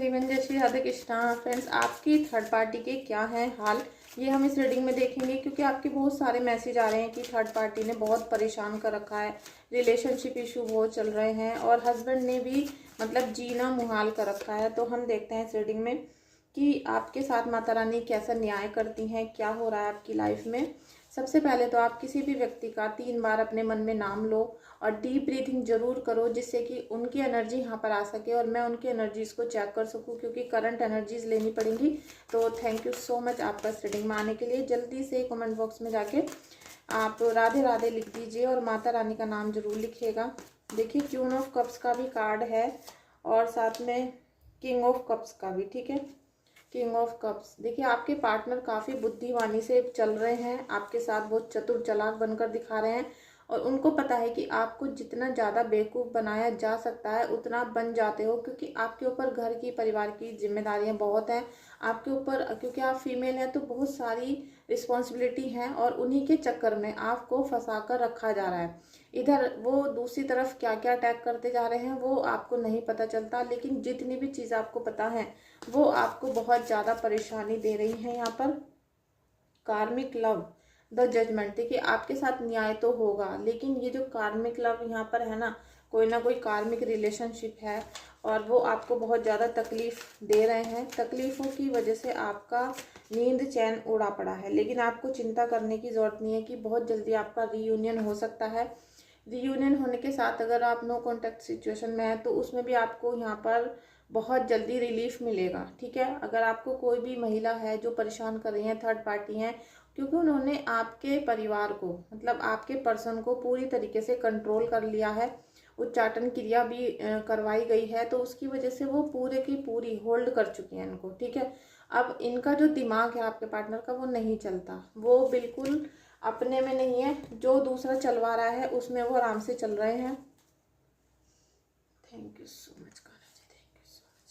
Everyone, जय Shri Radhe Krishna. Friends, आपकी third party के क्या हैं हाल, ये हम इस रीडिंग में देखेंगे, क्योंकि आपके बहुत सारे मैसेज आ रहे हैं कि थर्ड पार्टी ने बहुत परेशान कर रखा है, रिलेशनशिप इशू बहुत चल रहे हैं और हस्बैंड ने भी मतलब जीना मुहाल कर रखा है। तो हम देखते हैं इस रीडिंग में कि आपके साथ माता रानी कैसा न्याय करती हैं, क्या हो रहा है आपकी लाइफ में। सबसे पहले तो आप किसी भी व्यक्ति का 3 बार अपने मन में नाम लो और डीप ब्रीथिंग जरूर करो, जिससे कि उनकी एनर्जी यहाँ पर आ सके और मैं उनकी एनर्जीज को चेक कर सकूँ, क्योंकि करंट एनर्जीज लेनी पड़ेंगी। तो थैंक यू सो मच आपका इस रीडिंग में आने के लिए। जल्दी से कमेंट बॉक्स में जाके आप राधे राधे लिख दीजिए और माता रानी का नाम जरूर लिखिएगा। देखिए, क्वीन ऑफ कप्स का भी कार्ड है और साथ में किंग ऑफ कप्स का भी। ठीक है, किंग ऑफ कप्स। देखिए, आपके पार्टनर काफ़ी बुद्धिमानी से चल रहे हैं, आपके साथ बहुत चतुर चालाक बनकर दिखा रहे हैं और उनको पता है कि आपको जितना ज़्यादा बेवकूफ़ बनाया जा सकता है उतना आप बन जाते हो, क्योंकि आपके ऊपर घर की परिवार की जिम्मेदारियां बहुत हैं आपके ऊपर। क्योंकि आप फीमेल हैं तो बहुत सारी रिस्पॉन्सिबिलिटी हैं और उन्हीं के चक्कर में आपको फंसा कर रखा जा रहा है। इधर वो दूसरी तरफ क्या क्या अटैक करते जा रहे हैं वो आपको नहीं पता चलता, लेकिन जितनी भी चीज़ आपको पता है वो आपको बहुत ज़्यादा परेशानी दे रही है। यहाँ पर कार्मिक लव, द जजमेंट। देखिए, आपके साथ न्याय तो होगा, लेकिन ये जो कार्मिक लव यहाँ पर है ना कोई कार्मिक रिलेशनशिप है और वो आपको बहुत ज़्यादा तकलीफ दे रहे हैं। तकलीफ़ों की वजह से आपका नींद चैन उड़ा पड़ा है, लेकिन आपको चिंता करने की ज़रूरत नहीं है कि बहुत जल्दी आपका रीयूनियन हो सकता है। रीयूनियन होने के साथ अगर आप नो कॉन्टैक्ट सिचुएशन में हैं तो उसमें भी आपको यहाँ पर बहुत जल्दी रिलीफ मिलेगा। ठीक है, अगर आपको कोई भी महिला है जो परेशान कर रही है, थर्ड पार्टी हैं, क्योंकि उन्होंने आपके परिवार को मतलब आपके पर्सन को पूरी तरीके से कंट्रोल कर लिया है, उच्चाटन क्रिया भी करवाई गई है, तो उसकी वजह से वो पूरे की पूरी होल्ड कर चुकी हैं इनको। ठीक है, अब इनका जो दिमाग है आपके पार्टनर का वो नहीं चलता, वो बिल्कुल अपने में नहीं है, जो दूसरा चलवा रहा है उसमें वो आराम से चल रहे हैं। Thank you so much Kanha ji, thank you so much.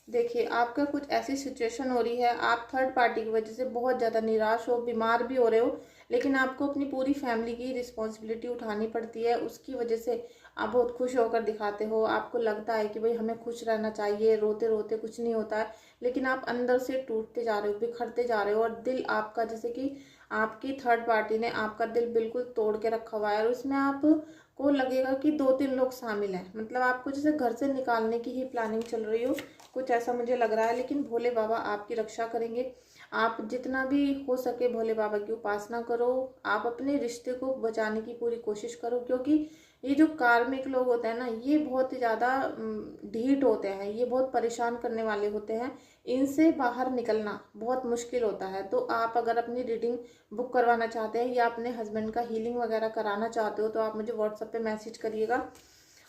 देखिए, आपका कुछ ऐसी सिचुएशन हो रही है, आप थर्ड पार्टी की वजह से बहुत ज़्यादा निराश हो, बीमार भी हो रहे हो, लेकिन आपको अपनी पूरी फैमिली की रिस्पॉन्सिबिलिटी उठानी पड़ती है। उसकी वजह से आप बहुत खुश होकर दिखाते हो, आपको लगता है कि भाई हमें खुश रहना चाहिए, रोते रोते कुछ नहीं होता है, लेकिन आप अंदर से टूटते जा रहे हो, बिखरते जा रहे हो और दिल आपका, जैसे कि आपकी थर्ड पार्टी ने आपका दिल बिल्कुल तोड़ के रखा हुआ है और उसमें आपको लगेगा कि 2-3 लोग शामिल हैं, मतलब आपको जैसे घर से निकालने की ही प्लानिंग चल रही हो, कुछ ऐसा मुझे लग रहा है। लेकिन भोले बाबा आपकी रक्षा करेंगे। आप जितना भी हो सके भोले बाबा की उपासना करो, आप अपने रिश्ते को बचाने की पूरी कोशिश करो, क्योंकि ये जो कार्मिक लोग होते हैं ना, ये बहुत ज़्यादा ढीठ होते हैं, ये बहुत परेशान करने वाले होते हैं, इनसे बाहर निकलना बहुत मुश्किल होता है। तो आप अगर अपनी रीडिंग बुक करवाना चाहते हैं या अपने हस्बैंड का हीलिंग वगैरह कराना चाहते हो तो आप मुझे व्हाट्सएप पे मैसेज करिएगा।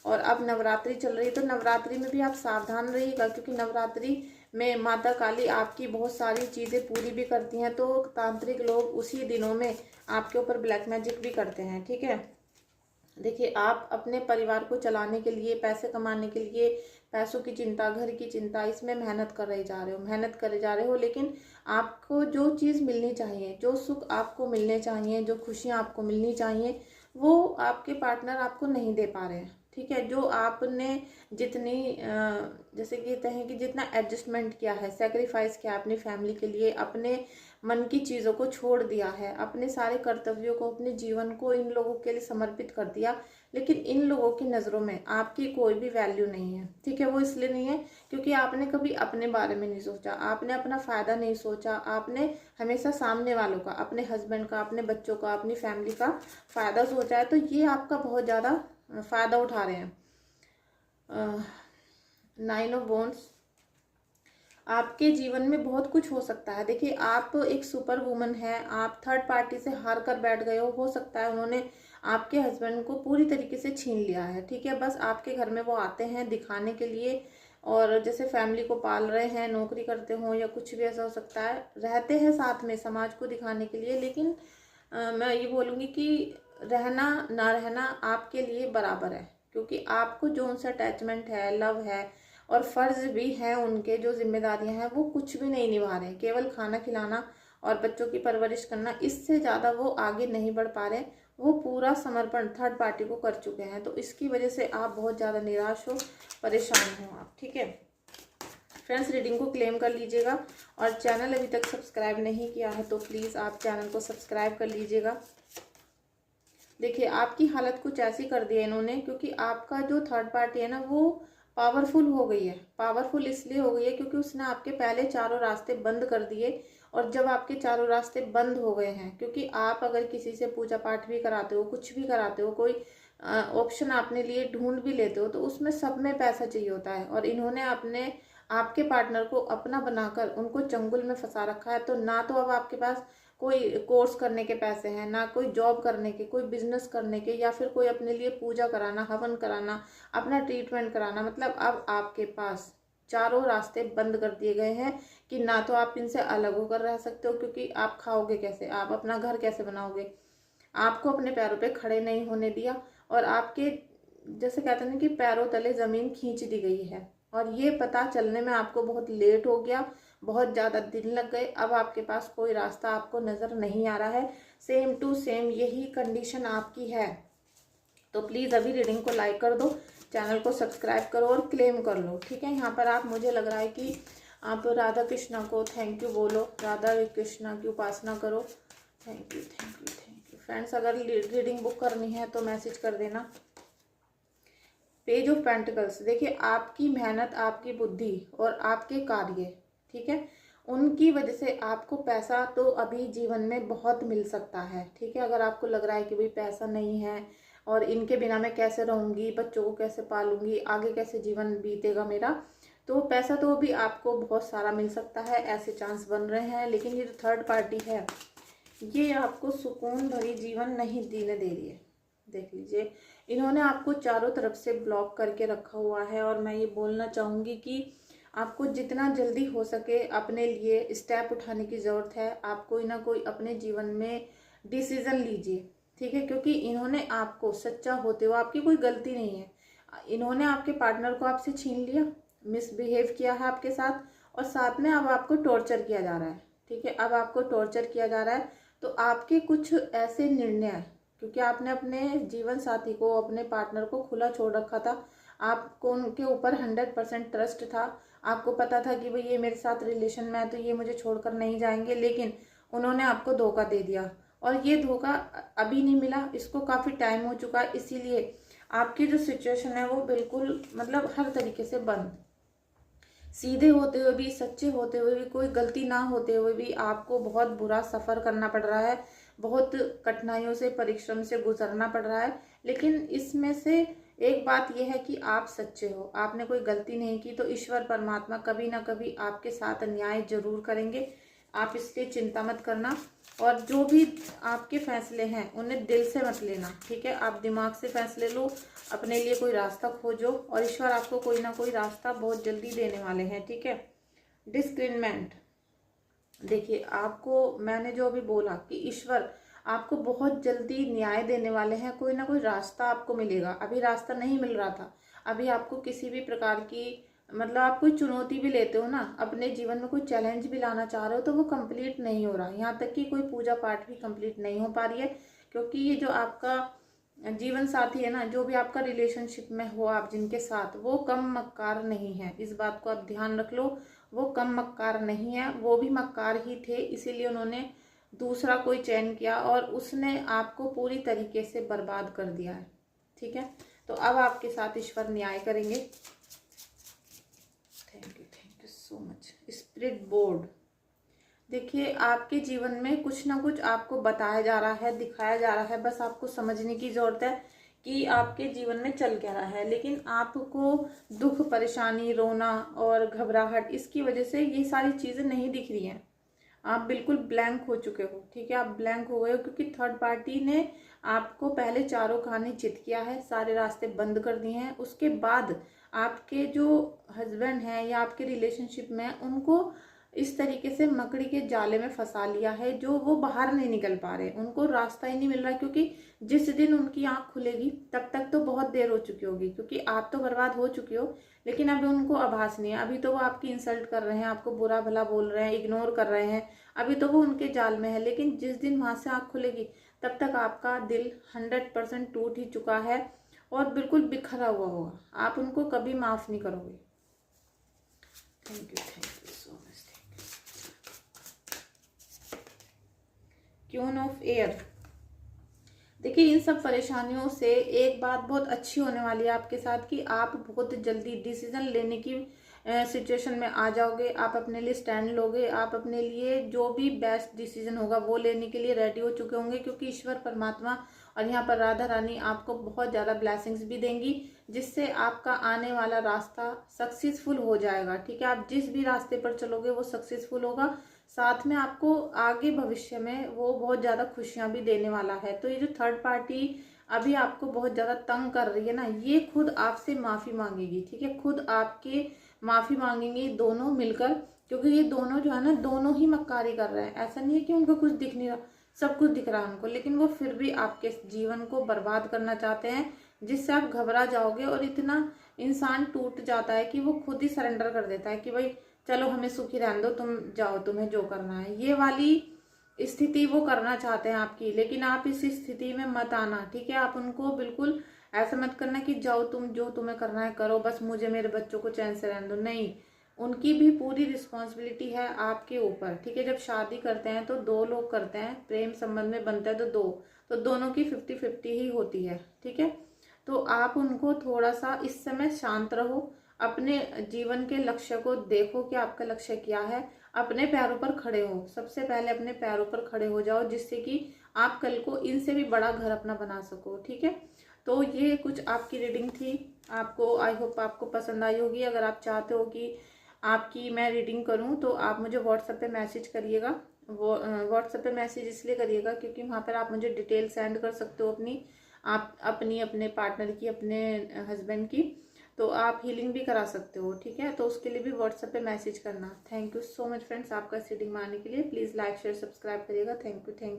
और अब नवरात्रि चल रही है तो नवरात्रि में भी आप सावधान रहिएगा, क्योंकि नवरात्रि में माता काली आपकी बहुत सारी चीज़ें पूरी भी करती हैं, तो तांत्रिक लोग उसी दिनों में आपके ऊपर ब्लैक मैजिक भी करते हैं। ठीक है, देखिए, आप अपने परिवार को चलाने के लिए, पैसे कमाने के लिए, पैसों की चिंता, घर की चिंता, इसमें मेहनत करे जा रहे हो, लेकिन आपको जो चीज़ मिलनी चाहिए, जो सुख आपको मिलने चाहिए, जो खुशियाँ आपको मिलनी चाहिए, वो आपके पार्टनर आपको नहीं दे पा रहे हैं। ठीक है, जो आपने जितनी जैसे कि कहते हैं कि जितना एडजस्टमेंट किया है, सेक्रीफाइस किया अपनी फैमिली के लिए, अपने मन की चीज़ों को छोड़ दिया है, अपने सारे कर्तव्यों को, अपने जीवन को इन लोगों के लिए समर्पित कर दिया, लेकिन इन लोगों की नज़रों में आपकी कोई भी वैल्यू नहीं है। ठीक है, वो इसलिए नहीं है क्योंकि आपने कभी अपने बारे में नहीं सोचा, आपने अपना फ़ायदा नहीं सोचा, आपने हमेशा सामने वालों का, अपने हस्बैंड का, अपने बच्चों का, अपनी फैमिली का फ़ायदा सोचा है, तो ये आपका बहुत ज़्यादा फ़ायदा उठा रहे हैं। 9 ऑफ वॉन्ड्स, आपके जीवन में बहुत कुछ हो सकता है। देखिए, आप एक सुपर वुमन है, आप थर्ड पार्टी से हार कर बैठ गए हो सकता है उन्होंने आपके हस्बैंड को पूरी तरीके से छीन लिया है। ठीक है, बस आपके घर में वो आते हैं दिखाने के लिए, और जैसे फैमिली को पाल रहे हैं, नौकरी करते हो या कुछ भी ऐसा हो सकता है, रहते हैं साथ में समाज को दिखाने के लिए, लेकिन मैं ये बोलूँगी कि रहना ना रहना आपके लिए बराबर है, क्योंकि आपको जो उनसे अटैचमेंट है, लव है और फ़र्ज़ भी हैं उनके, जो जिम्मेदारियां हैं वो कुछ भी नहीं निभा रहे, केवल खाना खिलाना और बच्चों की परवरिश करना, इससे ज़्यादा वो आगे नहीं बढ़ पा रहे। वो पूरा समर्पण थर्ड पार्टी को कर चुके हैं। तो इसकी वजह से आप बहुत ज़्यादा निराश हो, परेशान हो आप, ठीक है फ्रेंड्स। रीडिंग को क्लेम कर लीजिएगा और चैनल अभी तक सब्सक्राइब नहीं किया है तो प्लीज़ आप चैनल को सब्सक्राइब कर लीजिएगा। देखिए आपकी हालत कुछ ऐसी कर दी है इन्होंने, क्योंकि आपका जो थर्ड पार्टी है ना वो पावरफुल हो गई है। पावरफुल इसलिए हो गई है क्योंकि उसने आपके पहले चारों रास्ते बंद कर दिए। और जब आपके चारों रास्ते बंद हो गए हैं, क्योंकि आप अगर किसी से पूजा पाठ भी कराते हो, कुछ भी कराते हो, कोई ऑप्शन आपने लिए ढूंढ भी लेते हो, तो उसमें सब में पैसा चाहिए होता है। और इन्होंने आपके पार्टनर को अपना बनाकर उनको चंगुल में फंसा रखा है। तो ना तो अब आपके पास कोई कोर्स करने के पैसे हैं, ना कोई जॉब करने के, कोई बिजनेस करने के, या फिर कोई अपने लिए पूजा कराना, हवन कराना, अपना ट्रीटमेंट कराना। मतलब अब आपके पास चारों रास्ते बंद कर दिए गए हैं कि ना तो आप इनसे अलग होकर रह सकते हो, क्योंकि आप खाओगे कैसे, आप अपना घर कैसे बनाओगे, आपको अपने पैरों पे खड़े नहीं होने दिया। और आपके जैसे कहते हैं ना कि पैरों तले जमीन खींच दी गई है। और ये पता चलने में आपको बहुत लेट हो गया, बहुत ज़्यादा दिन लग गए। अब आपके पास कोई रास्ता आपको नज़र नहीं आ रहा है। सेम टू सेम यही कंडीशन आपकी है। तो प्लीज़ अभी रीडिंग को लाइक कर दो, चैनल को सब्सक्राइब करो और क्लेम कर लो, ठीक है। यहाँ पर आप, मुझे लग रहा है कि आप राधा कृष्णा को थैंक यू बोलो, राधा कृष्णा की उपासना करो। Thank you thank you thank you friends. अगर रीडिंग बुक करनी है तो मैसेज कर देना। पेज ऑफ पेंटिकल्स, देखिए आपकी मेहनत, आपकी बुद्धि और आपके कार्य, ठीक है, उनकी वजह से आपको पैसा तो अभी जीवन में बहुत मिल सकता है, ठीक है। अगर आपको लग रहा है कि भाई पैसा नहीं है और इनके बिना मैं कैसे रहूंगी, बच्चों को कैसे पालूंगी, आगे कैसे जीवन बीतेगा मेरा, तो पैसा तो अभी आपको बहुत सारा मिल सकता है, ऐसे चांस बन रहे हैं। लेकिन ये जो थर्ड पार्टी है ये आपको सुकून भरी जीवन नहीं जीने दे रही है। देख लीजिए, इन्होंने आपको चारों तरफ से ब्लॉक करके रखा हुआ है। और मैं ये बोलना चाहूँगी कि आपको जितना जल्दी हो सके अपने लिए स्टेप उठाने की ज़रूरत है। आप कोई ना कोई अपने जीवन में डिसीजन लीजिए, ठीक है, क्योंकि इन्होंने आपको सच्चा होते हुए, आपकी कोई गलती नहीं है, इन्होंने आपके पार्टनर को आपसे छीन लिया, मिसबिहेव किया है आपके साथ, और साथ में अब आपको टॉर्चर किया जा रहा है, ठीक है। अब आपको टॉर्चर किया जा रहा है तो आपके कुछ ऐसे निर्णय, क्योंकि आपने अपने जीवन साथी को, अपने पार्टनर को खुला छोड़ रखा था, आपको उनके ऊपर 100% ट्रस्ट था, आपको पता था कि भाई ये मेरे साथ रिलेशन में है तो ये मुझे छोड़कर नहीं जाएंगे, लेकिन उन्होंने आपको धोखा दे दिया। और ये धोखा अभी नहीं मिला, इसको काफ़ी टाइम हो चुका है। इसीलिए आपकी जो सिचुएशन है वो बिल्कुल मतलब हर तरीके से बंद, सीधे होते हुए भी, सच्चे होते हुए भी, कोई गलती ना होते हुए भी आपको बहुत बुरा सफ़र करना पड़ रहा है, बहुत कठिनाइयों से, परिश्रम से गुजरना पड़ रहा है। लेकिन इसमें से एक बात यह है कि आप सच्चे हो, आपने कोई गलती नहीं की, तो ईश्वर परमात्मा कभी ना कभी आपके साथ अन्याय जरूर करेंगे, आप इसलिए चिंता मत करना। और जो भी आपके फैसले हैं उन्हें दिल से मत लेना, ठीक है। आप दिमाग से फैसले लो, अपने लिए कोई रास्ता खोजो, और ईश्वर आपको कोई ना कोई रास्ता बहुत जल्दी देने वाले हैं, ठीक है। डिस्क्रिमिनेंट, देखिए आपको मैंने जो अभी बोला कि ईश्वर आपको बहुत जल्दी न्याय देने वाले हैं, कोई ना कोई रास्ता आपको मिलेगा। अभी रास्ता नहीं मिल रहा था, अभी आपको किसी भी प्रकार की, मतलब आप कोई चुनौती भी लेते हो ना, अपने जीवन में कोई चैलेंज भी लाना चाह रहे हो, तो वो कंप्लीट नहीं हो रहा। यहाँ तक कि कोई पूजा पाठ भी कंप्लीट नहीं हो पा रही है, क्योंकि ये जो आपका जीवन साथी है ना, जो भी आपका रिलेशनशिप में हो आप जिनके साथ, वो कम मक्कार नहीं है। इस बात को आप ध्यान रख लो, वो कम मक्कार नहीं है, वो भी मक्कार ही थे, इसीलिए उन्होंने दूसरा कोई चयन किया और उसने आपको पूरी तरीके से बर्बाद कर दिया है, ठीक है। तो अब आपके साथ ईश्वर न्याय करेंगे। Thank you so much. Spirit board, देखिए आपके जीवन में कुछ ना कुछ आपको बताया जा रहा है, दिखाया जा रहा है, बस आपको समझने की जरूरत है कि आपके जीवन में चल क्या रहा है। लेकिन आपको दुख, परेशानी, रोना और घबराहट, इसकी वजह से ये सारी चीजें नहीं दिख रही हैं। आप बिल्कुल ब्लैंक हो चुके हो, ठीक है, आप ब्लैंक हो गए हो, क्योंकि थर्ड पार्टी ने आपको पहले चारों कहानी चित किया है, सारे रास्ते बंद कर दिए हैं। उसके बाद आपके जो हस्बैंड हैं या आपके रिलेशनशिप में, उनको इस तरीके से मकड़ी के जाले में फंसा लिया है, जो वो बाहर नहीं निकल पा रहे, उनको रास्ता ही नहीं मिल रहा, क्योंकि जिस दिन उनकी आंख खुलेगी तब तक तो बहुत देर हो चुकी होगी, क्योंकि आप तो बर्बाद हो चुके हो। लेकिन अभी उनको आभास नहीं है, अभी तो वो आपकी इंसल्ट कर रहे हैं, आपको बुरा भला बोल रहे हैं, इग्नोर कर रहे हैं, अभी तो वो उनके जाल में है। लेकिन जिस दिन वहां से आंख खुलेगी तब तक आपका दिल 100% टूट ही चुका है और बिल्कुल बिखरा हुआ होगा, आप उनको कभी माफ़ नहीं करोगे। Thank you so much. Queen of air, देखिए इन सब परेशानियों से एक बात बहुत अच्छी होने वाली है आपके साथ कि आप बहुत जल्दी डिसीजन लेने की सिचुएशन में आ जाओगे। आप अपने लिए स्टैंड लोगे, आप अपने लिए जो भी बेस्ट डिसीजन होगा वो लेने के लिए रेडी हो चुके होंगे, क्योंकि ईश्वर परमात्मा और यहाँ पर राधा रानी आपको बहुत ज़्यादा ब्लेसिंग्स भी देंगी, जिससे आपका आने वाला रास्ता सक्सेसफुल हो जाएगा। ठीक है, आप जिस भी रास्ते पर चलोगे वो सक्सेसफुल होगा, साथ में आपको आगे भविष्य में वो बहुत ज़्यादा खुशियाँ भी देने वाला है। तो ये जो थर्ड पार्टी अभी आपको बहुत ज़्यादा तंग कर रही है ना, ये खुद आपसे माफ़ी मांगेगी। ठीक है, खुद आपके माफ़ी मांगेंगे दोनों मिलकर, क्योंकि ये दोनों जो है ना, दोनों ही मक्कारी कर रहे हैं। ऐसा नहीं है कि उनको कुछ दिख नहीं रहा, सब कुछ दिख रहा है उनको, लेकिन वो फिर भी आपके जीवन को बर्बाद करना चाहते हैं, जिससे आप घबरा जाओगे और इतना इंसान टूट जाता है कि वो खुद ही सरेंडर कर देता है कि भाई चलो हमें सुखी रहने दो, तुम जाओ, तुम्हें जो करना है। ये वाली स्थिति वो करना चाहते हैं आपकी, लेकिन आप इस स्थिति में मत आना। ठीक है, आप उनको बिल्कुल ऐसा मत करना कि जाओ तुम जो तुम्हें करना है करो, बस मुझे मेरे बच्चों को चैन से रहने दो। नहीं, उनकी भी पूरी रिस्पॉन्सिबिलिटी है आपके ऊपर। ठीक है, जब शादी करते हैं तो दो लोग करते हैं, प्रेम संबंध में बनता है तो दो, तो दोनों की 50-50 ही होती है। ठीक है, तो आप उनको थोड़ा सा इस समय शांत रहो, अपने जीवन के लक्ष्य को देखो कि आपका लक्ष्य क्या है, अपने पैरों पर खड़े हो। सबसे पहले अपने पैरों पर खड़े हो जाओ, जिससे कि आप कल को इनसे भी बड़ा घर अपना बना सको। ठीक है, तो ये कुछ आपकी रीडिंग थी, आपको आई होप आपको पसंद आई होगी। अगर आप चाहते हो कि आपकी मैं रीडिंग करूं तो आप मुझे व्हाट्सएप पे मैसेज करिएगा। वो व्हाट्सएप पे मैसेज इसलिए करिएगा क्योंकि वहाँ पर आप मुझे डिटेल सेंड कर सकते हो अपनी, आप अपनी अपने पार्टनर की, अपने हस्बैंड की, तो आप हीलिंग भी करा सकते हो। ठीक है, तो उसके लिए भी व्हाट्सएप पे मैसेज करना। Thank you so much friends, आपका रीडिंग में आने के लिए। प्लीज़ लाइक शेयर सब्सक्राइब करिएगा। Thank you.